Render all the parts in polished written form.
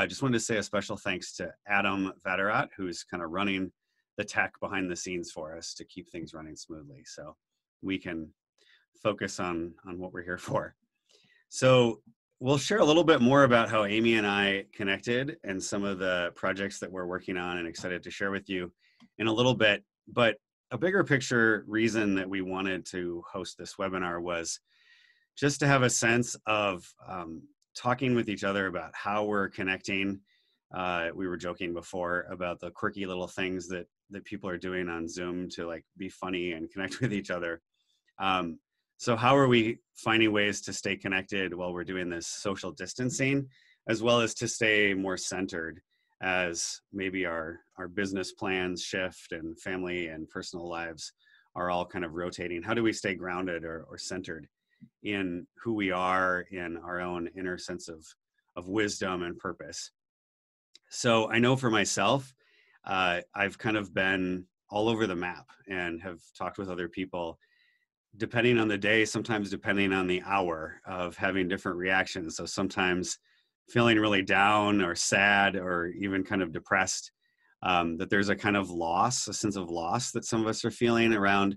just wanted to say a special thanks to Adam Vatterat, who's kind of running the tech behind the scenes for us to keep things running smoothly, so we can focus on what we're here for. So we'll share a little bit more about how Amy and I connected and some of the projects that we're working on and excited to share with you in a little bit. But a bigger picture reason that we wanted to host this webinar was just to have a sense of talking with each other about how we're connecting. We were joking before about the quirky little things that people are doing on Zoom to like be funny and connect with each other. So how are we finding ways to stay connected while we're doing this social distancing, as well as to stay more centered as maybe our business plans shift and family and personal lives are all kind of rotating? How do we stay grounded or centered in who we are, in our own inner sense of wisdom and purpose? So I know for myself, I've kind of been all over the map and have talked with other people, depending on the day, sometimes depending on the hour, of having different reactions. So sometimes feeling really down or sad or even kind of depressed, that there's a kind of loss, a sense of loss that some of us are feeling around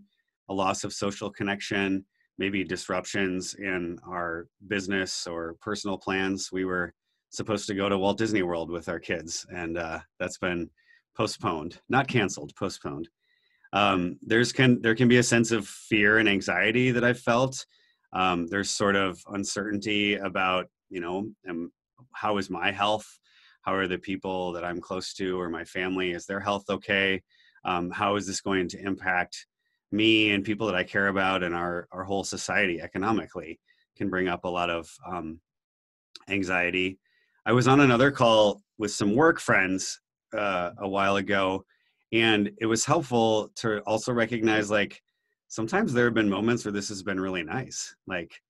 a loss of social connection, maybe disruptions in our business or personal plans. We were supposed to go to Walt Disney World with our kids, and that's been postponed, not canceled, postponed. There can be a sense of fear and anxiety that I've felt. There's sort of uncertainty about, how is my health? How are the people that I'm close to or my family? Is their health okay? How is this going to impact me and people that I care about and our whole society economically? Can bring up a lot of anxiety. I was on another call with some work friends a while ago, and it was helpful to also recognize, like, sometimes there have been moments where this has been really nice. Like,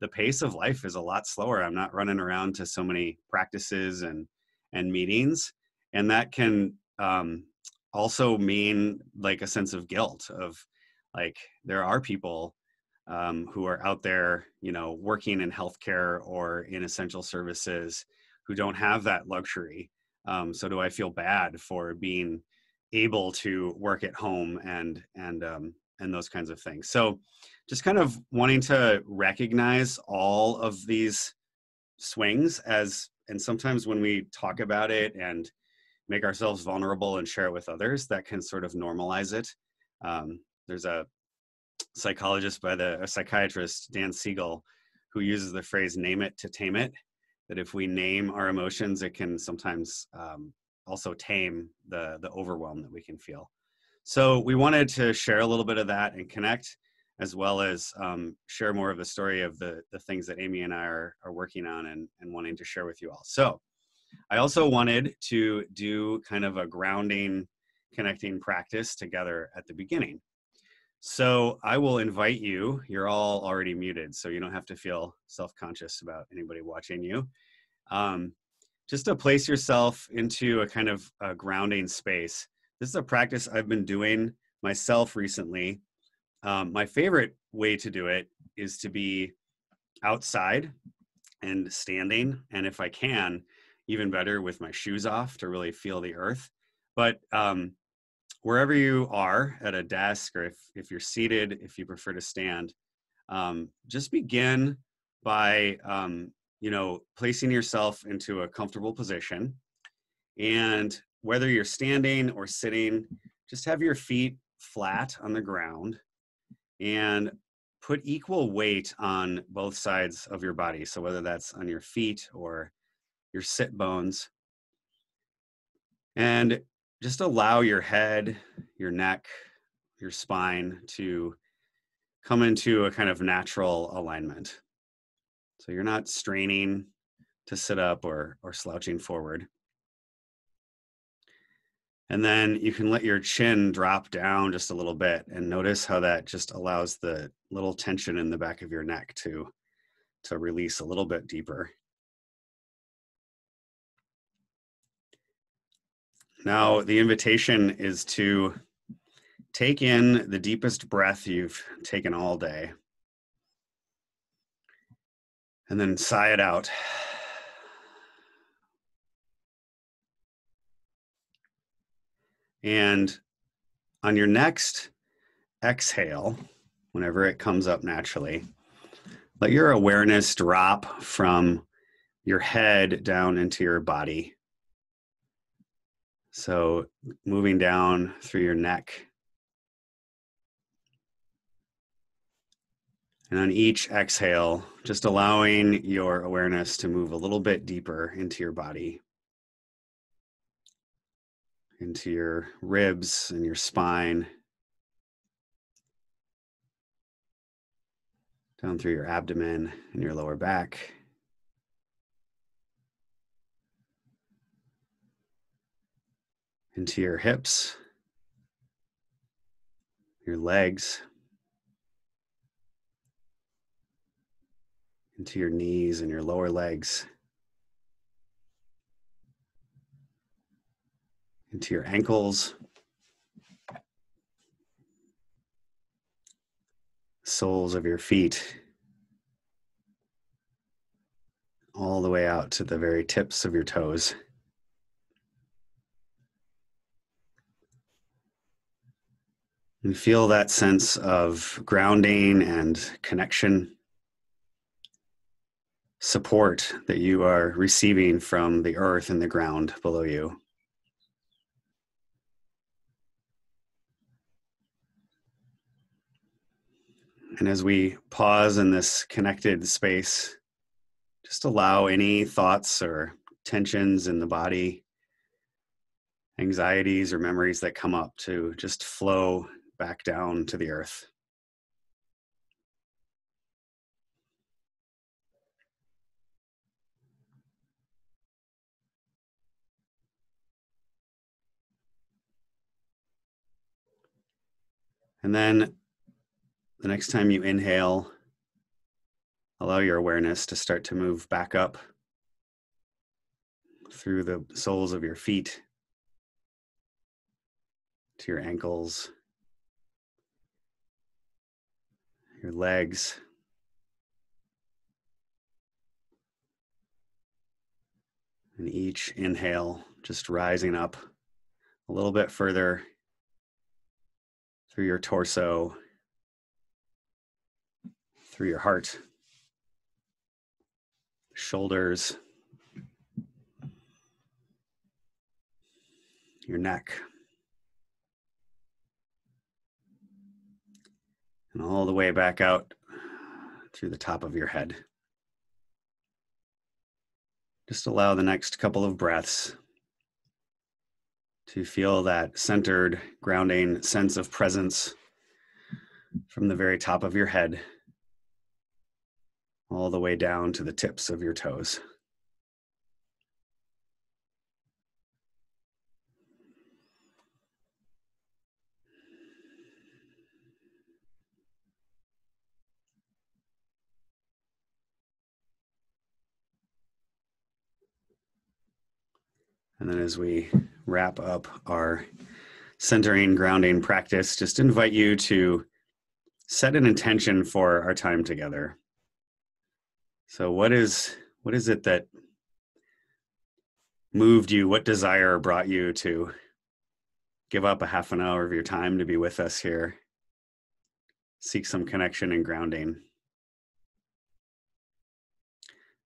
the pace of life is a lot slower. I'm not running around to so many practices and meetings. And that can also mean like a sense of guilt of, like, there are people who are out there, working in healthcare or in essential services who don't have that luxury. So do I feel bad for being able to work at home and those kinds of things? So just kind of wanting to recognize all of these swings and sometimes when we talk about it and make ourselves vulnerable and share it with others, that can sort of normalize it. There's a psychiatrist, Dan Siegel, who uses the phrase "name it to tame it," that if we name our emotions, it can sometimes also tame the overwhelm that we can feel. So we wanted to share a little bit of that and connect, as well as share more of the story of the things that Amy and I are working on and wanting to share with you all. So I also wanted to do kind of a grounding, connecting practice together at the beginning. So I will invite you. You're all already muted, so you don't have to feel self-conscious about anybody watching you. Just to place yourself into a kind of a grounding space. This is a practice I've been doing myself recently. My favorite way to do it is to be outside and standing, and if I can, even better with my shoes off to really feel the earth. But wherever you are, at a desk, or if you're seated, if you prefer to stand, just begin by placing yourself into a comfortable position. And whether you're standing or sitting, just have your feet flat on the ground and put equal weight on both sides of your body. So whether that's on your feet or your sit bones, and just allow your head, your neck, your spine to come into a kind of natural alignment. So you're not straining to sit up or slouching forward. And then you can let your chin drop down just a little bit and notice how that just allows the little tension in the back of your neck to release a little bit deeper. Now, the invitation is to take in the deepest breath you've taken all day, and then sigh it out. And on your next exhale, whenever it comes up naturally, let your awareness drop from your head down into your body. So moving down through your neck. And on each exhale, just allowing your awareness to move a little bit deeper into your body, into your ribs and your spine, down through your abdomen and your lower back, into your hips, your legs, into your knees and your lower legs, into your ankles, soles of your feet, all the way out to the very tips of your toes. And feel that sense of grounding and connection, support that you are receiving from the earth and the ground below you. And as we pause in this connected space, just allow any thoughts or tensions in the body, anxieties or memories that come up to just flow back down to the earth. And then the next time you inhale, allow your awareness to start to move back up through the soles of your feet to your ankles, your legs, and each inhale just rising up a little bit further through your torso, through your heart, shoulders, your neck, and all the way back out through the top of your head. Just allow the next couple of breaths to feel that centered, grounding sense of presence from the very top of your head all the way down to the tips of your toes. And then as we wrap up our centering, grounding practice, just invite you to set an intention for our time together. So what is it that moved you? What desire brought you to give up a half an hour of your time to be with us here? Seek some connection and grounding.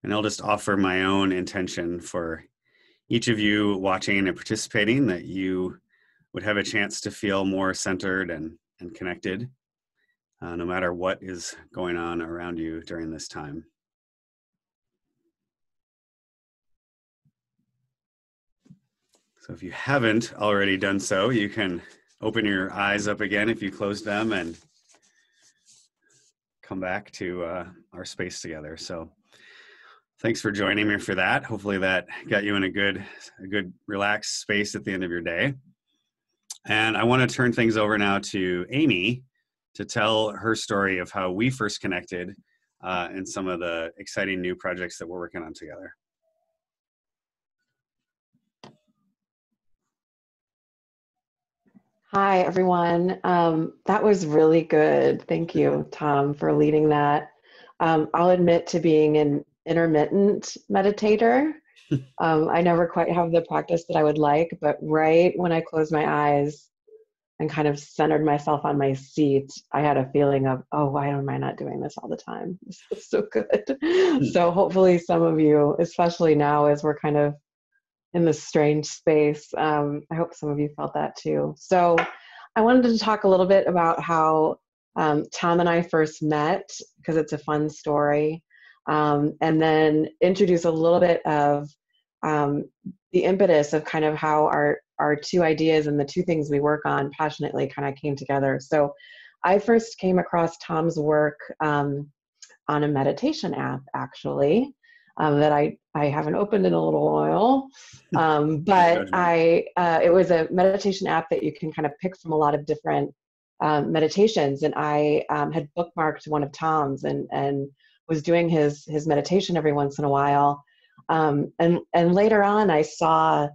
And I'll just offer my own intention for each of you watching and participating, that you would have a chance to feel more centered and connected, no matter what is going on around you during this time. So if you haven't already done so, you can open your eyes up again if you closed them and come back to our space together. So thanks for joining me for that. Hopefully that got you in a good relaxed space at the end of your day. And I want to turn things over now to Amy to tell her story of how we first connected and some of the exciting new projects that we're working on together. Hi, everyone. That was really good. Thank you, Tom, for leading that. I'll admit to being an intermittent meditator. I never quite have the practice that I would like, but right when I closed my eyes and kind of centered myself on my seat, I had a feeling of, oh, why am I not doing this all the time? This feels so good. So hopefully some of you, especially now as we're kind of in this strange space, I hope some of you felt that too. So I wanted to talk a little bit about how Tom and I first met, because it's a fun story, and then introduce a little bit of um, the impetus of kind of how our two ideas and the two things we work on passionately kind of came together. So I first came across Tom's work on a meditation app, actually, that I haven't opened in a little while. No But judgment. it was a meditation app that you can kind of pick from a lot of different meditations. And I had bookmarked one of Tom's and was doing his meditation every once in a while. And later on, I saw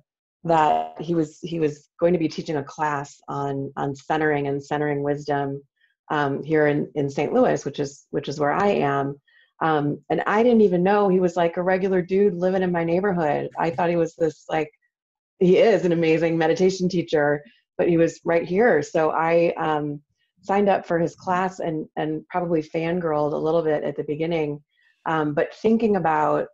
that he was going to be teaching a class on centering and centering wisdom here in St. Louis, which is where I am. And I didn't even know he was like a regular dude living in my neighborhood. I thought he was this like, he is an amazing meditation teacher, but he was right here. So I signed up for his class and probably fangirled a little bit at the beginning. But thinking about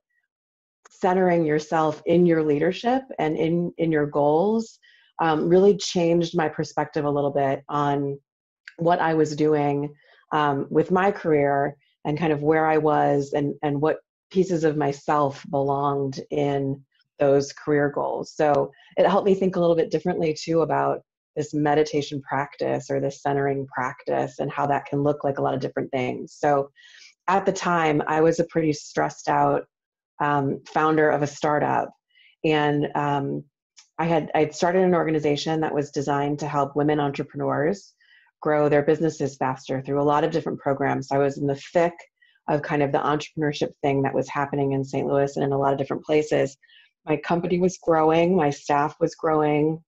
centering yourself in your leadership and in your goals really changed my perspective a little bit on what I was doing with my career and kind of where I was and what pieces of myself belonged in those career goals. So it helped me think a little bit differently too about this meditation practice or this centering practice and how that can look like a lot of different things. So at the time, I was a pretty stressed out founder of a startup. And I'd started an organization that was designed to help women entrepreneurs grow their businesses faster through a lot of different programs. I was in the thick of kind of the entrepreneurship thing that was happening in St. Louis and in a lot of different places. My company was growing, my staff was growing.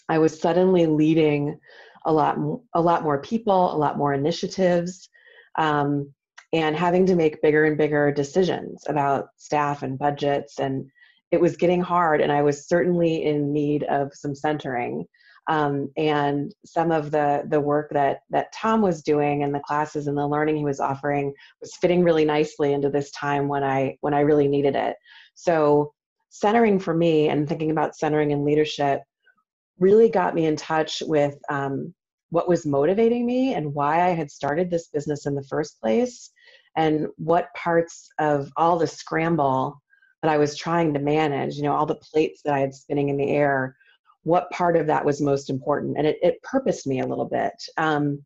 I was suddenly leading a lot more people, a lot more initiatives, and having to make bigger and bigger decisions about staff and budgets. And it was getting hard, and I was certainly in need of some centering. And some of the work that Tom was doing and the classes and the learning he was offering was fitting really nicely into this time when I really needed it. So centering for me and thinking about centering in leadership really got me in touch with what was motivating me and why I had started this business in the first place, and what parts of all the scramble that I was trying to manage, all the plates that I had spinning in the air, what part of that was most important. And it purposed me a little bit. Now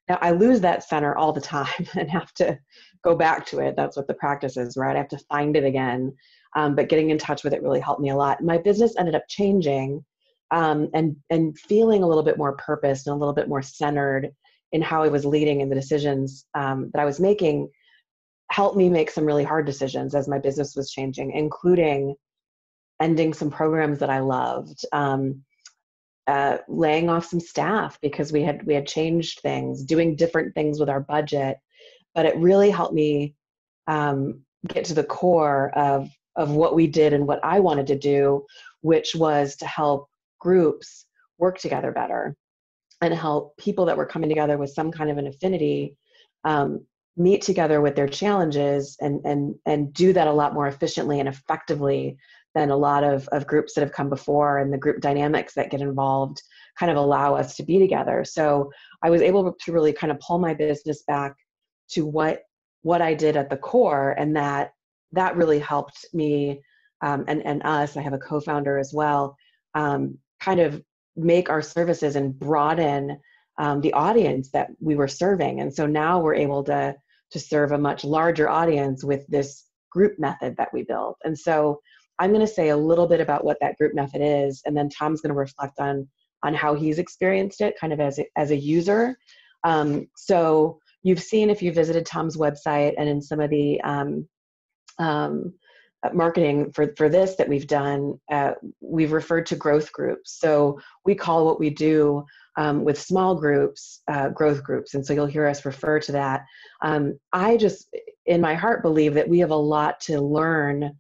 I lose that center all the time and have to go back to it. That's what the practice is, right? I have to find it again. But getting in touch with it really helped me a lot. My business ended up changing and feeling a little bit more purpose and a little bit more centered in how I was leading and the decisions that I was making helped me make some really hard decisions as my business was changing, including ending some programs that I loved, laying off some staff because we had changed things, doing different things with our budget. But it really helped me get to the core of what we did and what I wanted to do, which was to help groups work together better and help people that were coming together with some kind of an affinity meet together with their challenges and do that a lot more efficiently and effectively than a lot of groups that have come before, and the group dynamics that get involved kind of allow us to be together. So I was able to really kind of pull my business back to what I did at the core, and that really helped me and us. I have a co-founder as well, kind of make our services and broaden the audience that we were serving. And so now we're able to serve a much larger audience with this group method that we built. And so I'm going to say a little bit about what that group method is, and then Tom's going to reflect on how he's experienced it kind of as a user. So you've seen, if you visited Tom's website and in some of the marketing for this that we've done, we've referred to growth groups. So we call what we do with small groups, growth groups. And so you'll hear us refer to that. I just, in my heart, believe that we have a lot to learn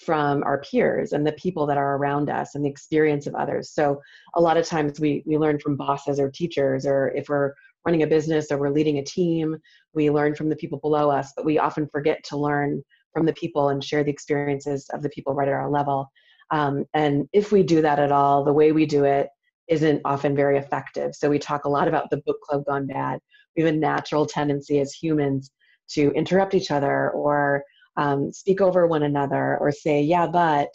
from our peers and the people that are around us and the experience of others. So a lot of times we learn from bosses or teachers, or if we're running a business or we're leading a team, we learn from the people below us, but we often forget to learn from the people and share the experiences of the people right at our level. And if we do that at all, the way we do it isn't often very effective. So we talk a lot about the book club gone bad. We have a natural tendency as humans to interrupt each other, or speak over one another, or say, yeah, but,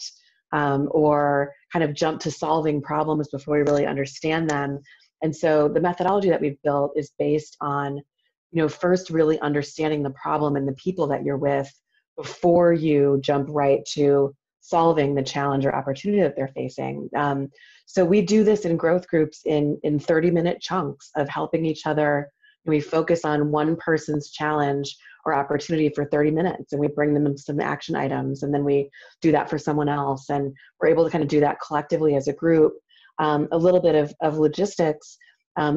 or kind of jump to solving problems before we really understand them. And so the methodology that we've built is based on, first really understanding the problem and the people that you're with before you jump right to solving the challenge or opportunity that they're facing. So we do this in growth groups in 30-minute chunks of helping each other. We focus on one person's challenge or opportunity for 30 minutes, and we bring them some action items, and then we do that for someone else. And we're able to kind of do that collectively as a group. A little bit of logistics.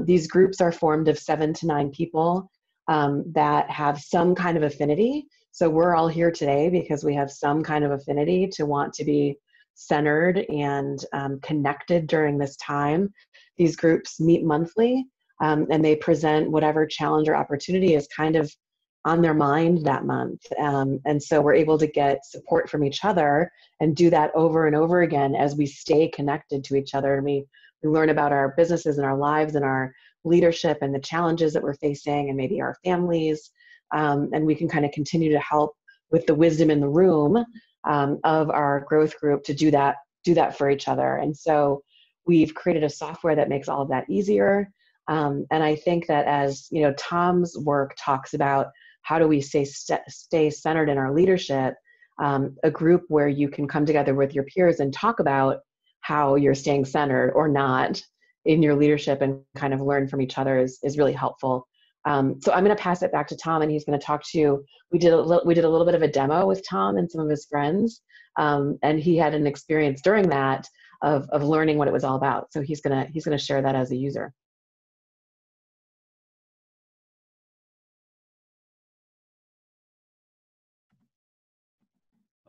These groups are formed of 7 to 9 people that have some kind of affinity. So we're all here today because we have some kind of affinity to want to be centered and connected during this time. These groups meet monthly, and they present whatever challenge or opportunity is kind of on their mind that month. And so we're able to get support from each other and do that over and over again as we stay connected to each other. And we learn about our businesses and our lives and our leadership and the challenges that we're facing and maybe our families. And we can kind of continue to help with the wisdom in the room of our growth group to do that for each other. And so we've created a software that makes all of that easier. And I think that as Tom's work talks about how do we stay centered in our leadership, a group where you can come together with your peers and talk about how you're staying centered or not in your leadership and kind of learn from each other is really helpful. So I'm going to pass it back to Tom, and he's going to talk to you. We did a little bit of a demo with Tom and some of his friends, and he had an experience during that of learning what it was all about. So he's going to share that as a user.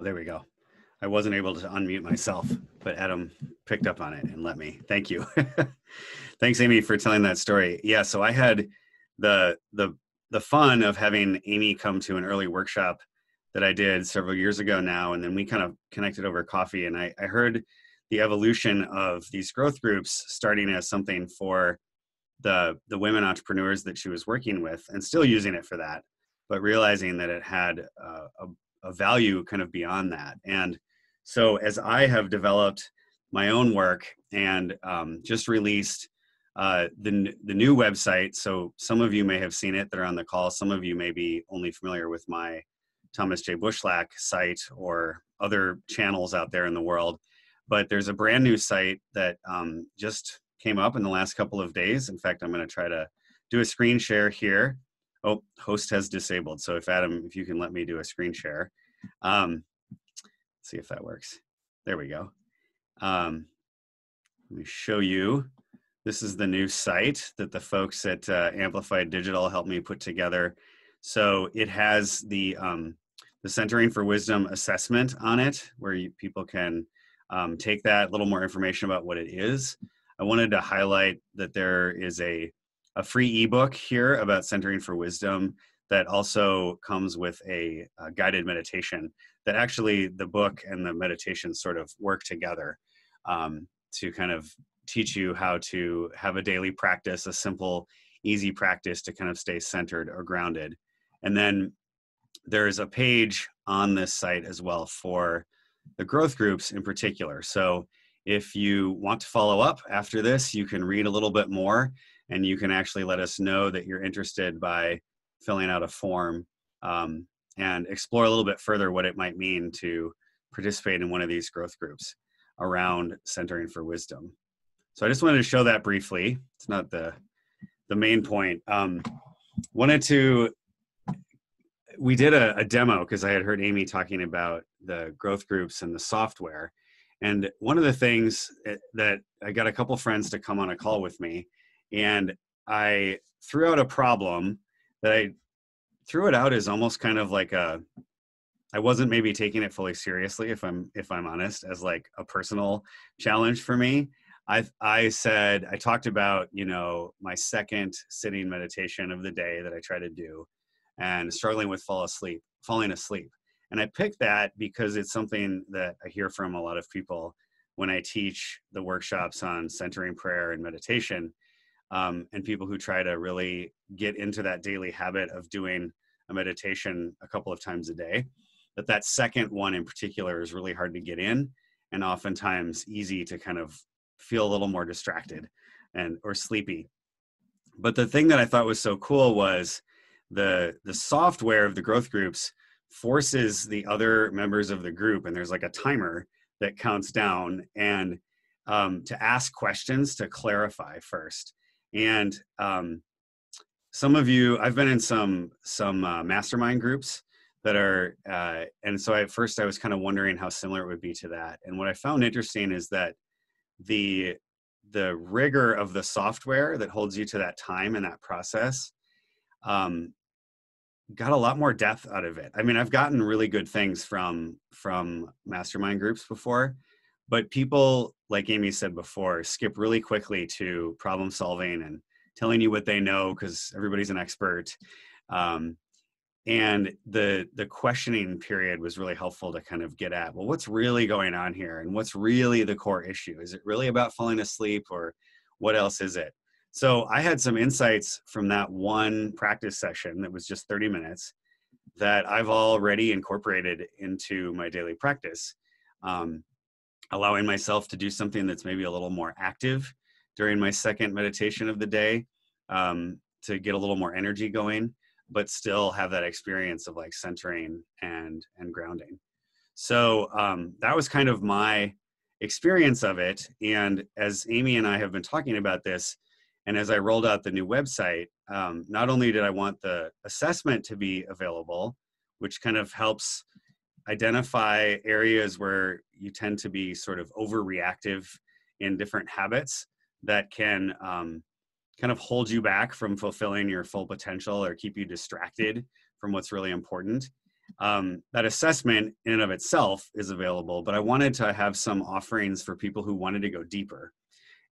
There we go. I wasn't able to unmute myself, but Adam picked up on it and let me. Thank you. Thanks, Amy, for telling that story. Yeah, so I had the fun of having Amy come to an early workshop that I did several years ago now, and then we kind of connected over coffee, and I heard the evolution of these growth groups starting as something for the women entrepreneurs that she was working with, and still using it for that, but realizing that it had a value kind of beyond that. And so as I have developed my own work and just released the new website, so some of you may have seen it that are on the call, some of you may be only familiar with my Thomas J. Bushlack site or other channels out there in the world, but there's a brand new site that just came up in the last couple of days. In fact, I'm going to try to do a screen share here. Oh, host has disabled. So if Adam, if you can let me do a screen share. Let's see if that works. There we go. Let me show you. This is the new site that the folks at Amplified Digital helped me put together. So it has the Centering for Wisdom assessment on it, where people can take that, a little more information about what it is. I wanted to highlight that there is a free ebook here about Centering for Wisdom that also comes with a guided meditation that actually the book and the meditation sort of work together to kind of teach you how to have a daily practice, a simple, easy practice to kind of stay centered or grounded. And then there's a page on this site as well for the growth groups in particular. So if you want to follow up after this, you can read a little bit more, and you can actually let us know that you're interested by filling out a form and explore a little bit further what it might mean to participate in one of these growth groups around Centering for Wisdom. So I just wanted to show that briefly. It's not the main point. We did a demo because I had heard Amy talking about the growth groups and the software. And one of the things that I got a couple friends to come on a call with me, and I threw out a problem that I threw it out as almost kind of like a I wasn't maybe taking it fully seriously, if I'm honest, as like a personal challenge for me. I said, I talked about, you know, my second sitting meditation of the day that I try to do, and struggling with falling asleep. And I picked that because it's something that I hear from a lot of people when I teach the workshops on centering prayer and meditation, and people who try to really get into that daily habit of doing a meditation a couple of times a day. That second one in particular is really hard to get in, and oftentimes easy to kind of feel a little more distracted and or sleepy. But the thing that I thought was so cool was the software of the growth groups forces the other members of the group, and there's like a timer that counts down, and to ask questions to clarify first. And some of you, I've been in some mastermind groups that are, and so at first I was kind of wondering how similar it would be to that. And what I found interesting is that the rigor of the software that holds you to that time and that process got a lot more depth out of it. I mean, I've gotten really good things from mastermind groups before, but people, like Amy said before, skip really quickly to problem solving and telling you what they know because everybody's an expert. And the questioning period was really helpful to kind of get at, well, what's really going on here, and what's really the core issue? Is it really about falling asleep, or what else is it? So I had some insights from that one practice session that was just 30 minutes that I've already incorporated into my daily practice, allowing myself to do something that's maybe a little more active during my second meditation of the day, to get a little more energy going, but still have that experience of like centering and grounding. So that was kind of my experience of it. And as Amy and I have been talking about this, and as I rolled out the new website, not only did I want the assessment to be available, which kind of helps identify areas where you tend to be sort of overreactive in different habits that can kind of hold you back from fulfilling your full potential or keep you distracted from what's really important. That assessment in and of itself is available, but I wanted to have some offerings for people who wanted to go deeper.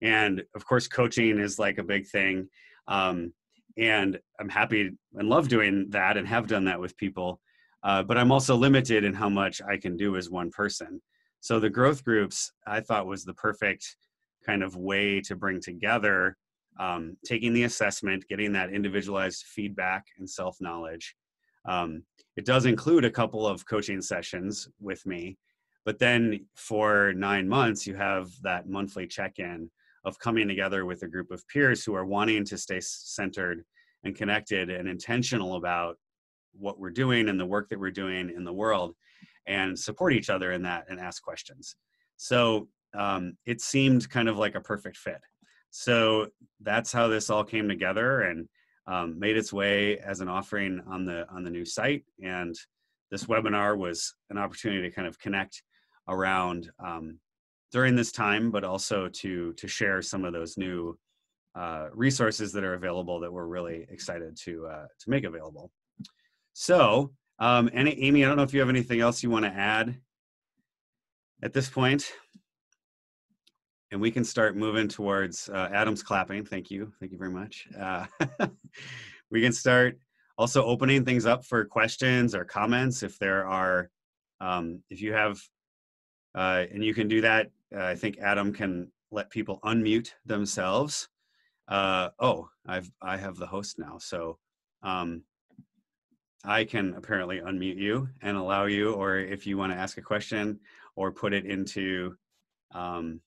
And of course, coaching is like a big thing. And I'm happy and love doing that and have done that with people. But I'm also limited in how much I can do as one person. So the growth groups, I thought, was the perfect kind of way to bring together taking the assessment, getting that individualized feedback and self-knowledge. It does include a couple of coaching sessions with me, but then for 9 months, you have that monthly check-in of coming together with a group of peers who are wanting to stay centered and connected and intentional about what we're doing and the work that we're doing in the world, and support each other in that and ask questions. So it seemed kind of like a perfect fit. So that's how this all came together and made its way as an offering on the new site. And this webinar was an opportunity to kind of connect around during this time, but also to share some of those new resources that are available that we're really excited to make available. So, Amy, I don't know if you have anything else you want to add at this point. And we can start moving towards Adam's clapping. Thank you. Thank you very much. We can start also opening things up for questions or comments if there are, if you have, and you can do that. I think Adam can let people unmute themselves. Oh, I have the host now. So I can apparently unmute you and allow you, or if you want to ask a question or put it into the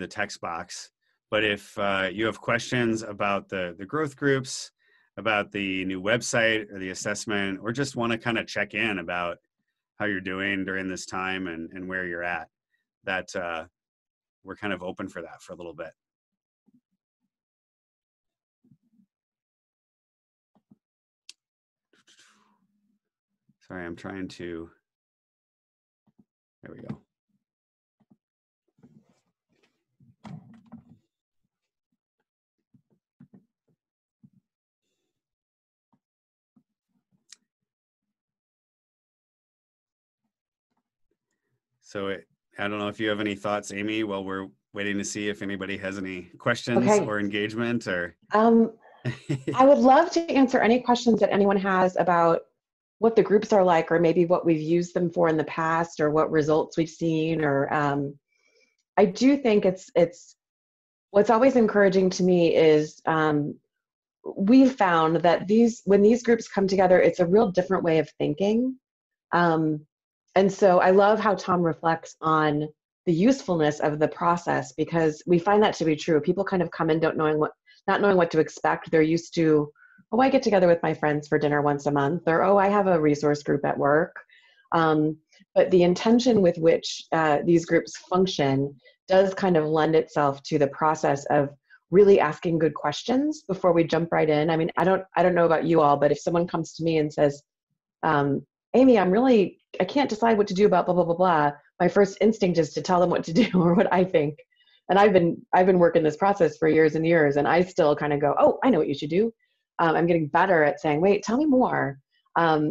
text box. But if you have questions about the growth groups, about the new website or the assessment, or just want to kind of check in about how you're doing during this time and where you're at, that we're kind of open for that for a little bit. Sorry, I'm trying to, there we go. So I don't know if you have any thoughts, Amy, while we're waiting to see if anybody has any questions Okay. or engagement or. I would love to answer any questions that anyone has about what the groups are like, or maybe what we've used them for in the past, or what results we've seen. Or I do think it's what's always encouraging to me is we've found that when these groups come together, it's a real different way of thinking. Um, and so I love how Tom reflects on the usefulness of the process, because we find that to be true. People kind of come in not knowing what to expect. They're used to, oh, I get together with my friends for dinner once a month, or oh, I have a resource group at work. But the intention with which these groups function does kind of lend itself to the process of really asking good questions before we jump right in. I mean, I don't know about you all, but if someone comes to me and says, Amy, I can't decide what to do about blah, blah, blah, blah, my first instinct is to tell them what to do or what I think. And I've been working this process for years and years, and I still kind of go, oh, I know what you should do. I'm getting better at saying, wait, tell me more.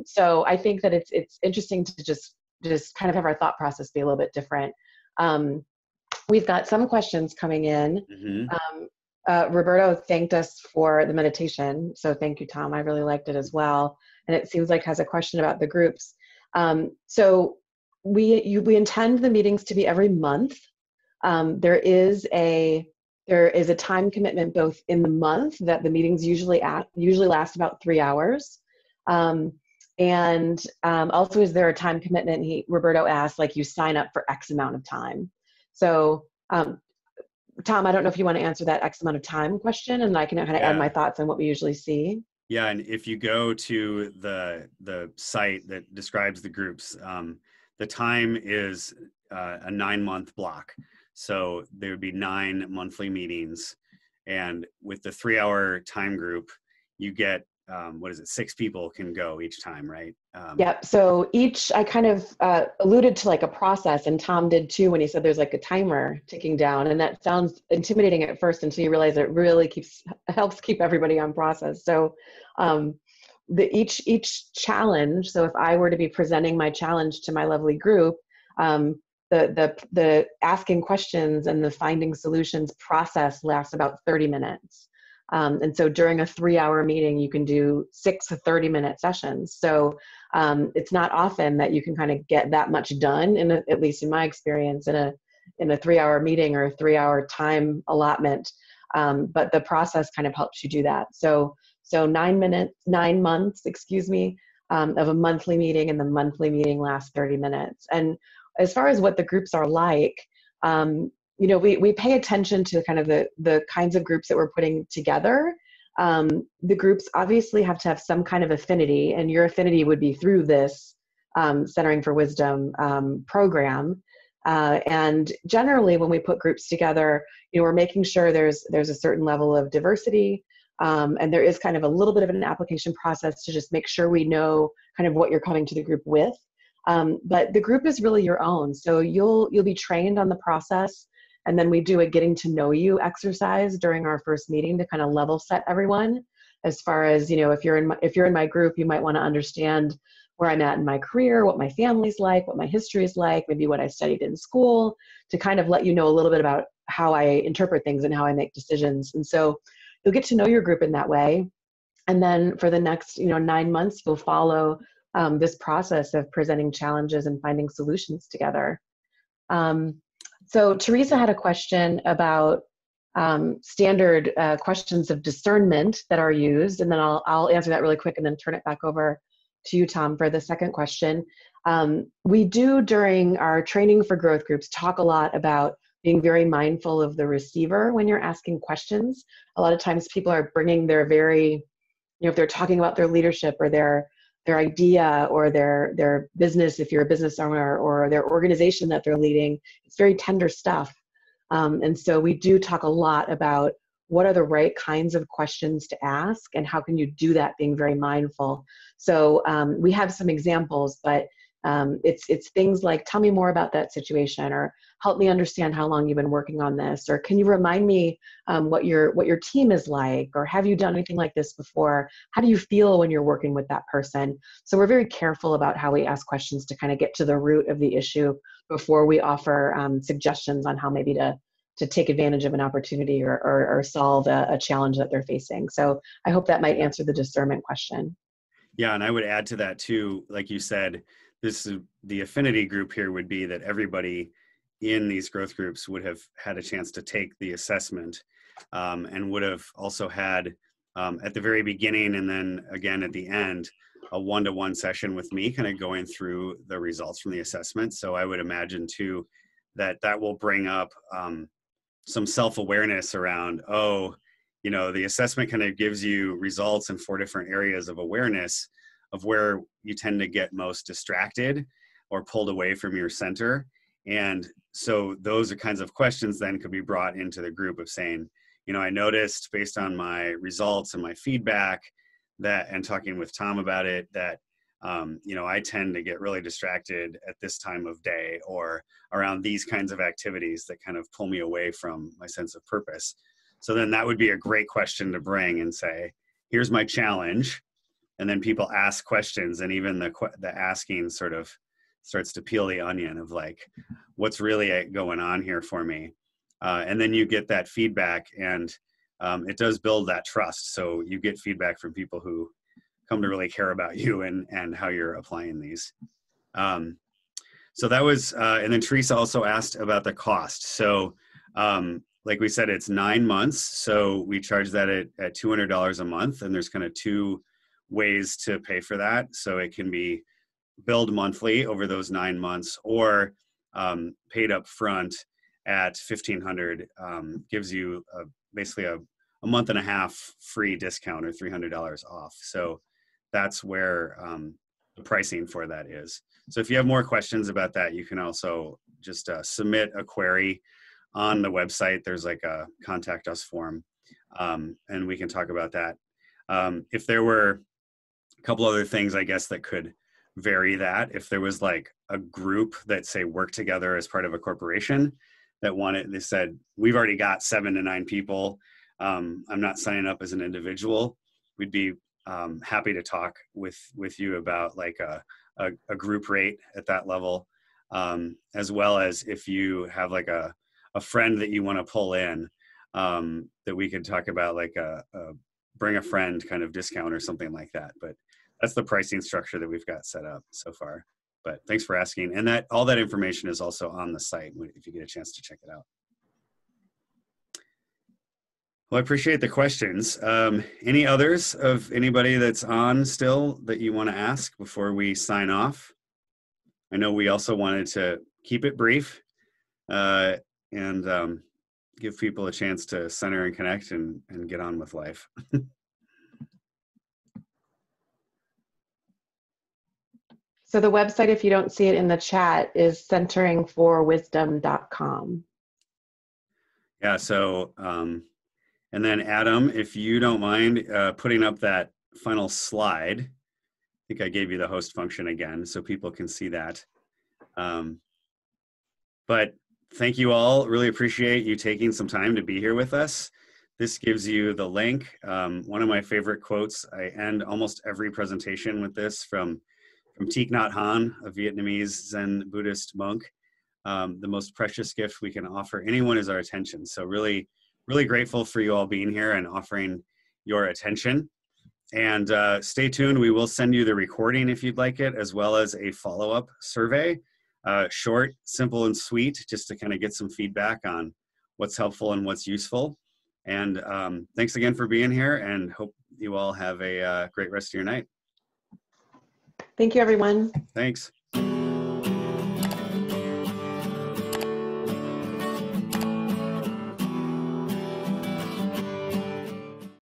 So I think that it's interesting to just kind of have our thought process be a little bit different. We've got some questions coming in. Roberto thanked us for the meditation, so thank you, Tom. I really liked it as well. And it seems like has a question about the groups. So we intend the meetings to be every month. There is a time commitment both in the month that the meetings usually last about 3 hours. And also, is there a time commitment? Roberto asked, like you sign up for X amount of time. So Tom, I don't know if you want to answer that X amount of time question, and I can kind of add my thoughts on what we usually see. Yeah, and if you go to the site that describes the groups, the time is a 9-month block. So there would be 9 monthly meetings, and with the 3-hour time group, you get 6 people can go each time, right? Yep. So I kind of alluded to like a process, and Tom did too when he said there's like a timer ticking down, and that sounds intimidating at first until you realize it really helps keep everybody on process. So each challenge. So if I were to be presenting my challenge to my lovely group, the asking questions and the finding solutions process lasts about 30 minutes. And so during a 3-hour meeting, you can do 6 30-minute sessions. So it's not often that you can kind of get that much done, at least in my experience, in a 3-hour meeting or a 3-hour time allotment. But the process kind of helps you do that. So 9 months, of a monthly meeting, and the monthly meeting lasts 30 minutes. And as far as what the groups are like, we pay attention to kind of the kinds of groups that we're putting together. The groups obviously have to have some kind of affinity, and your affinity would be through this Centering for Wisdom program. And generally, when we put groups together, we're making sure there's a certain level of diversity, and there is kind of a little bit of an application process to just make sure we know kind of what you're coming to the group with. But the group is really your own, so you'll be trained on the process. And then we do a getting to know you exercise during our first meeting to kind of level set everyone. As far as, if you're in my group, you might want to understand where I'm at in my career, what my family's like, what my history is like, maybe what I studied in school, to kind of let you know a little bit about how I interpret things and how I make decisions. And so you'll get to know your group in that way. And then for the next, 9 months, you'll follow this process of presenting challenges and finding solutions together. So Teresa had a question about standard questions of discernment that are used, and then I'll answer that really quick and then turn it back over to you, Tom, for the second question. We do, during our training for growth groups, talk a lot about being very mindful of the receiver when you're asking questions. A lot of times people are bringing their if they're talking about their leadership or their idea or their business, if you're a business owner, or their organization that they're leading, it's very tender stuff. And so we do talk a lot about what are the right kinds of questions to ask and how can you do that being very mindful. So we have some examples, but It's things like, tell me more about that situation, or help me understand how long you've been working on this, or can you remind me what your team is like, or have you done anything like this before? How do you feel when you're working with that person? So we're very careful about how we ask questions to kind of get to the root of the issue before we offer suggestions on how maybe to take advantage of an opportunity or solve a challenge that they're facing. So I hope that might answer the discernment question. Yeah, and I would add to that too, like you said, the affinity group here would be that everybody in these growth groups would have had a chance to take the assessment, and would have also had at the very beginning and then again at the end a one-to-one session with me, kind of going through the results from the assessment. So I would imagine too that will bring up some self-awareness around, the assessment kind of gives you results in 4 different areas of awareness of where you tend to get most distracted or pulled away from your center. And so those are kinds of questions then could be brought into the group of saying, I noticed based on my results and my feedback that, and talking with Tom about it, that I tend to get really distracted at this time of day or around these kinds of activities that kind of pull me away from my sense of purpose. So then that would be a great question to bring and say, here's my challenge. And then people ask questions, and even the asking sort of starts to peel the onion of like, what's really going on here for me? And then you get that feedback, and it does build that trust. So you get feedback from people who come to really care about you and how you're applying these. So that was, and then Teresa also asked about the cost. So like we said, it's 9 months. So we charge that at $200 a month, and there's kind of 2 ways to pay for that. So it can be billed monthly over those 9 months, or paid up front at $1,500, gives you basically a month and a half free discount or $300 off. So that's where the pricing for that is. So if you have more questions about that, you can also just submit a query on the website. There's like a contact us form, and we can talk about that. If there were a couple other things, I guess, that could vary that, if there was like a group that say work together as part of a corporation that they said, we've already got 7 to 9 people, I'm not signing up as an individual, we'd be happy to talk with you about like a group rate at that level, as well as if you have like a friend that you want to pull in, that we could talk about like a bring a friend kind of discount or something like that. But that's the pricing structure that we've got set up so far. But thanks for asking. And that all that information is also on the site if you get a chance to check it out. Well, I appreciate the questions. Any others of anybody that's on still that you want to ask before we sign off? I know we also wanted to keep it brief and give people a chance to center and connect and get on with life. So the website, if you don't see it in the chat, is centeringforwisdom.com. Yeah, so, and then Adam, if you don't mind putting up that final slide. I think I gave you the host function again so people can see that. But thank you all. Really appreciate you taking some time to be here with us. This gives you the link. One of my favorite quotes, I end almost every presentation with this, from Thich Nhat Hanh, a Vietnamese Zen Buddhist monk. The most precious gift we can offer anyone is our attention. So really, really grateful for you all being here and offering your attention. And stay tuned. We will send you the recording if you'd like it, as well as a follow-up survey. Short, simple, and sweet, just to kind of get some feedback on what's helpful and what's useful. And thanks again for being here, and hope you all have a great rest of your night. Thank you, everyone. Thanks.